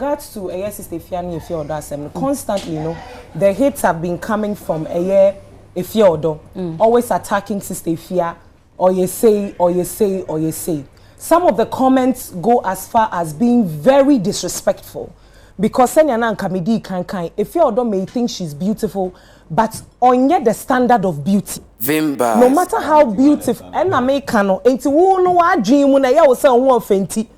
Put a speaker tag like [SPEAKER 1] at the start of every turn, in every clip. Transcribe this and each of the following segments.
[SPEAKER 1] regards to Sista Efia and Efia Odo assembly, constantly, the hits have been coming from Efia Odo, always attacking Sista Efia, or you say. Some of the comments go as far as being very disrespectful, because Senyana and Kamidi Efia Odo may think she's beautiful, but on yet the standard of beauty. No matter how beautiful, and I make cano, ain't you know what dream when I was saying one fenty.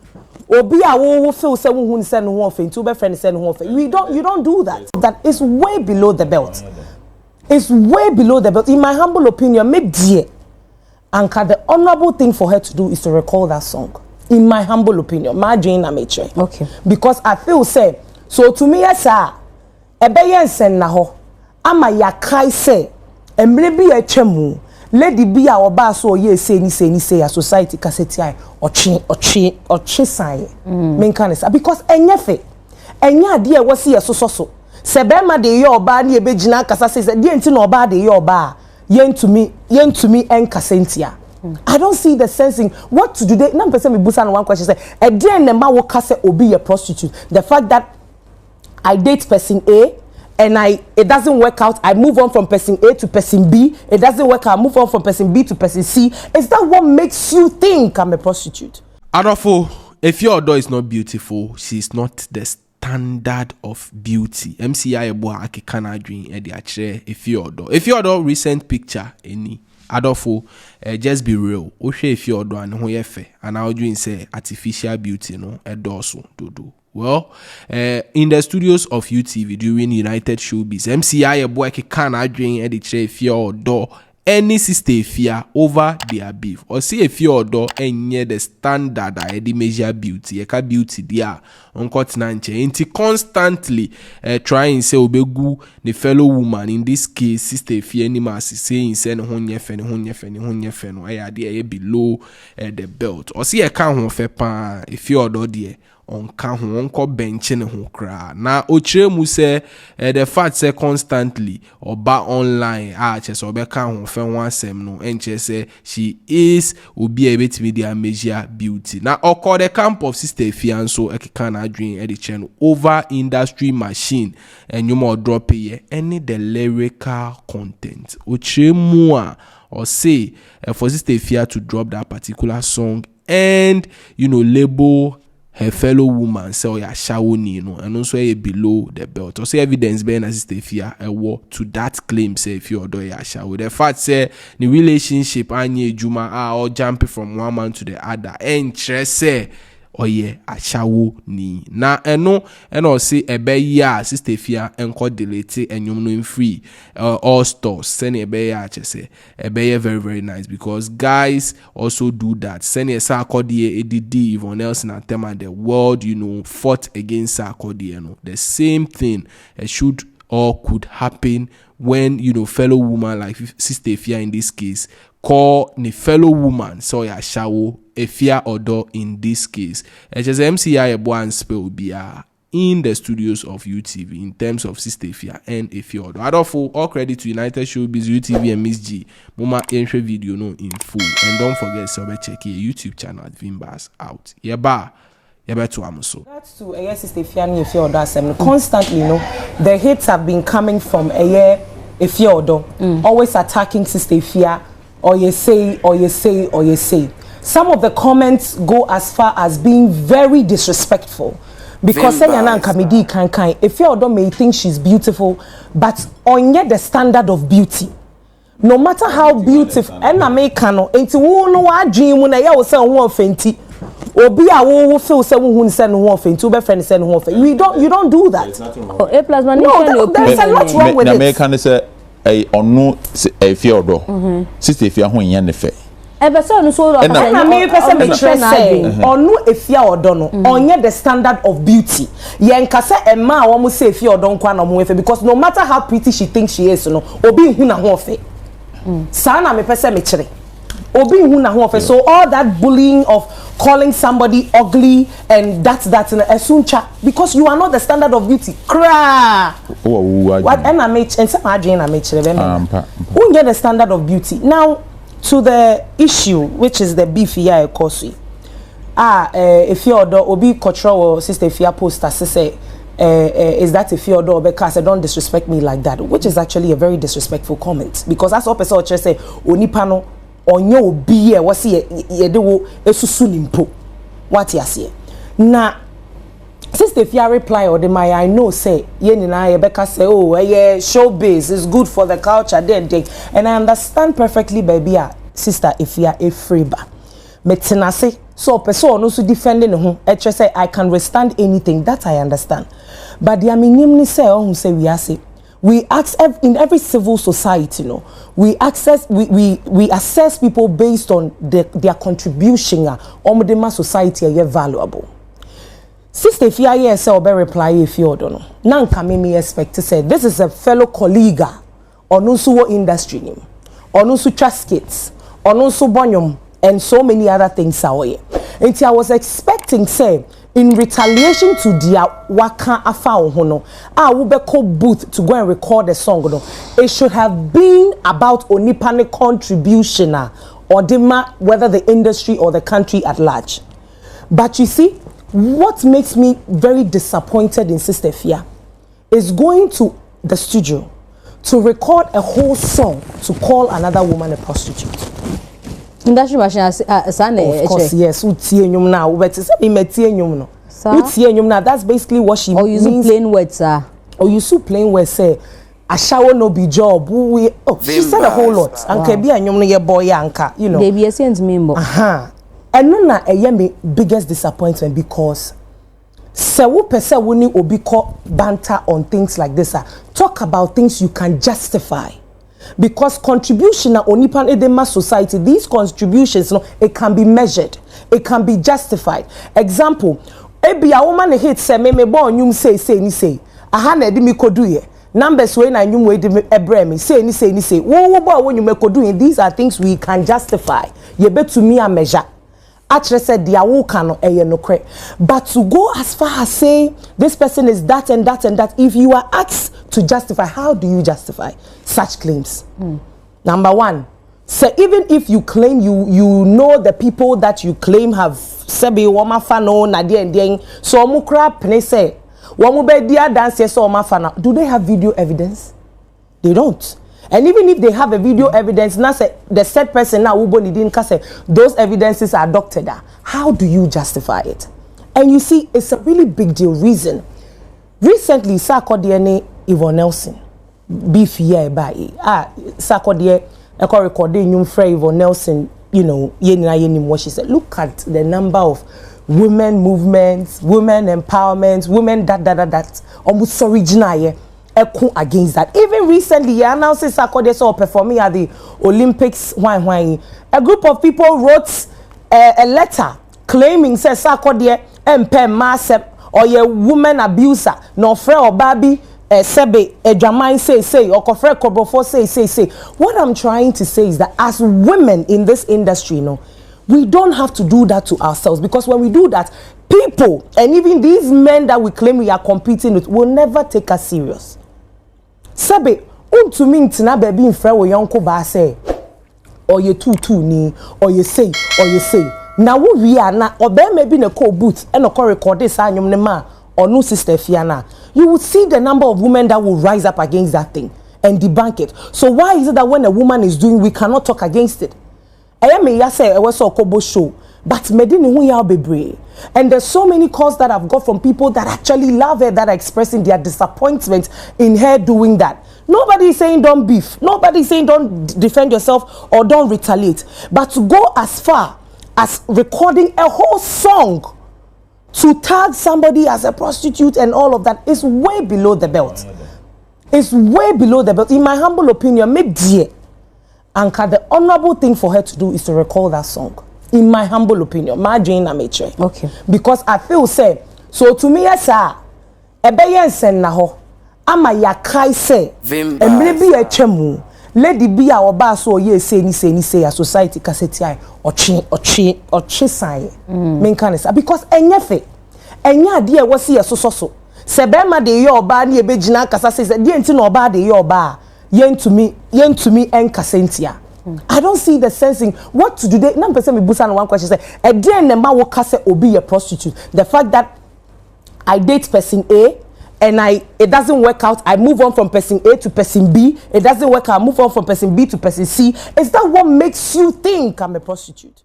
[SPEAKER 1] Obi a wo feel say who send who offend two be friend send who offend. You don't do that. That is way below the belt. It's way below the belt. In my humble opinion, maybe dear Anka, the honorable thing for her to do is to recall that song. In my humble opinion, my Jane Amateur.
[SPEAKER 2] Okay.
[SPEAKER 1] Because I feel say so to me yes sir. Ebeyen sen na ho. Ama yakai say emre bi a twemu. Lady be our bar so ye say a society cassette ochi sign. Main canisa because enyefe enya dear was here so. Sebema de your bar near Bejina Casa says that yen to no bar de your bar. Yen to me and Cassentia. I don't see the sense in what to do. They number me busan one question say a dear nema wo kase obi a prostitute. The fact that I date person A and it doesn't work out, I move on from person A to person B. It doesn't work out, I move on from person B to person C. Is that what makes you think I'm a prostitute?
[SPEAKER 3] Adolfo, if your Odo is not beautiful, she's not the standard of beauty. MCI Yeboah akikana dream edi achire Efia Odo recent picture any. Adolfo, just be real. Oshe Efia Odo and ho yefe and how dream say artificial beauty no edoso do. Well, in the studios of UTV during United Showbiz, MCI Yeboah can adwin editre Efia Odo any Sista Efia over their beef. Or see Efia Odo enye the standard a edi measure beauty. Eka beauty dia onkot nanche. Inti constantly trying say obegu the fellow woman. In this case, Sista Efia ni masi saying say no honye no aya dia below the belt. Or see eka hon fe pa Efia Odo die. On can wonko benching who cry. Now Ochemu say the fact say constantly or ba online chess or beka who fen one sem no and say she is will be able to be their measure beauty. Now call the camp of Sista Efia and so ekana dream edition over industry machine and you more drop here any the lyrical content. Ochemu or say for Sista Efia to drop that particular song and label her fellow woman say ya shawo ni and also below the belt. Or say evidence being as Sista Efia to that claim say if you do ya shawo. The fact say the relationship anye juma are all jumping from one man to the other and say ashawo ni na eno say ebe ya Sista Efia enko delete enyum no free all stores send ebe ya say ebe very very nice because guys also do that send sa akodi ADD even else na tema the world fought against akodi the same thing should or could happen when fellow woman like Sista Efia in this case call the fellow woman so ya shawo Efia Odo in this case. As MCI Yeboah and spell be in the studios of UTV in terms of Sista Efia and Efia Odo. Adolfo, all credit to United Showbiz, UTV and Miss G. Mama entry video no in full. And don't forget to check your YouTube channel at Vimbas out. Yeboah to Amuso.
[SPEAKER 1] That's to Sista Efia and Efia Odo assembly. Constantly, the hits have been coming from Efia Odo, always attacking Sista Efia, or you say. Some of the comments go as far as being very disrespectful. Because Senyana and Kamidi Efia Odo may think she's beautiful, but on yet the standard of beauty. No matter how beautiful, and I make cano, ain't you know what dream when I was saying one fenty. Obi a wo feel say who send who offend two be friend send who offend. You don't do that.
[SPEAKER 2] Oh, A plus man.
[SPEAKER 1] No, there's a lot wrong with it.
[SPEAKER 4] The American say onu Efia Odo. Sista Efia ho yen ne fe.
[SPEAKER 1] Na me person me say onu Efia Odo no onye the standard of beauty. Yen kase emma a wo say Efia Odo nkwa na mo efe because no matter how pretty she thinks she is no obi hu na ho ofe. Sa na me person me kire. Obi hu na ho ofe. So all that bullying of calling somebody ugly and that's in a suncha because you are not the standard of beauty. Cra. What and I make and some agent I make kire be me. Who get the standard of beauty. Now to the issue, which is the beef here, Efia odo obi control Sister Efia poster say is that Efia odo because don't disrespect me like that, which is actually a very disrespectful comment, because that's what person just say onipa no onye obi e wose ye de wo esusu nimpo what you say na Sister Efia reply or the my I know say ye nina ye beka say oh yeah showbiz is good for the culture then and I understand perfectly baby Sister Efia Efriba metenase so person no so defending who say I can withstand anything, that I understand, but the aminimni say who say we access in every civil society, we assess people based on their contribution on the society are valuable. Sister Efia here say obe reply if you don't know. Now me expect to say this is a fellow colleague on also industry name, on also traskits, on also bonyum, and so many other things away. And I was expecting say in retaliation to their waka afa hono, wubeko booth to go and record a song. It should have been about onipane contribution or whether the industry or the country at large. But you see, what makes me very disappointed in Sister Efia is going to the studio to record a whole song to call another woman a prostitute.
[SPEAKER 2] Industry machine
[SPEAKER 1] of course, yes. Utie nyum na, but say me metie nyum no. Utie nyum na, that's basically what she means.
[SPEAKER 2] Or you plain words, sir.
[SPEAKER 1] Or you so plain words say a shower no be job. She said a whole lot. Anka bi anyum no ye boy anka, you know.
[SPEAKER 2] They be sent me more.
[SPEAKER 1] And no na me biggest disappointment, because se wo pese woni obi ko banter on things like this, talk about things you can justify. Because contribution na onipan edema society, these contributions it can be measured, it can be justified. Example, ebi a woman hate say me bo nyum say ni say aha na edi mi kodu ye numbers we na nyum we di ebre me say ni say wo bo wo nyum kodu, these are things we can justify. Ye betumi a measure actually said the awukano eyenokre, but to go as far as say this person is that and that and that, if you are asked to justify, how do you justify such claims? Number one, so even if you claim you know the people that you claim have sebi wama fano na and so mukra pene say wamu be dia dance so wama fana, do they have video evidence? They don't. And even if they have a video evidence, now say the said person now didn't say those evidences are doctored. How do you justify it? And you see, it's a really big deal reason. Recently, Sakodie Yvonne Nelson, beef year by Sakodie, I call recording you Frey Yvonne Nelson, you know, what she said. Look at the number of women movements, women empowerment, women that almost original. Against that. Even recently, he announced Saturday so performing at the Olympics. A group of people wrote a letter claiming say Saturday MP massive or a woman abuser, no fre or baby sebe a jamai say or kofre kobrofo say. What I'm trying to say is that as women in this industry, we don't have to do that to ourselves, because when we do that, people and even these men that we claim we are competing with will never take us serious. Sebe untumi ntina baby mfra wo yonko ba say or ye tutu ni or ye say na wo wi ana obe maybe na call booth and no record this anyum ne ma or no Sister Efia na, you will see the number of women that will rise up against that thing and debunk it. So why is it that when a woman is doing, we cannot talk against it? I me ya say I was so kobo show, but medini hu ya bebre. And there's so many calls that I've got from people that actually love her, that are expressing their disappointment in her doing that. Nobody is saying don't beef. Nobody is saying don't defend yourself or don't retaliate. But to go as far as recording a whole song to tag somebody as a prostitute and all of that is way below the belt. It's way below the belt. In my humble opinion, maybe Anka, the honorable thing for her to do is to record that song. In my humble opinion, my dream amateur.
[SPEAKER 2] Okay.
[SPEAKER 1] Because I feel say so to me yes sir. Ebeyen sen na ho. Ama ya kai say. Emre bi a twemu. Lady bi a oba so ye say ni say a society kaseti ai ochi sai. Men kan say because enyefe. Enya ade e wose ye so. Se be ma de ye oba na e begina kasa say de enti na oba de ye oba. Yentumi enkasentia. I don't see the sense in what to do. Now, person me busan one question say, "Again, the man will cast obi a prostitute." The fact that I date person A and it doesn't work out, I move on from person A to person B. It doesn't work out, I move on from person B to person C. Is that what makes you think I'm a prostitute?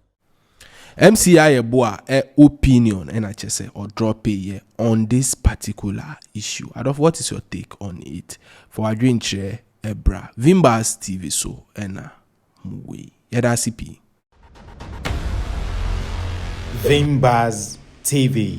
[SPEAKER 3] MCI Yeboah opinion and I just say or drop a on this particular issue. Adolf, what is your take on it? For a drink chair, Ebra, Vimbas TV so and Muwe. Yada CP.
[SPEAKER 5] Vimbas TV.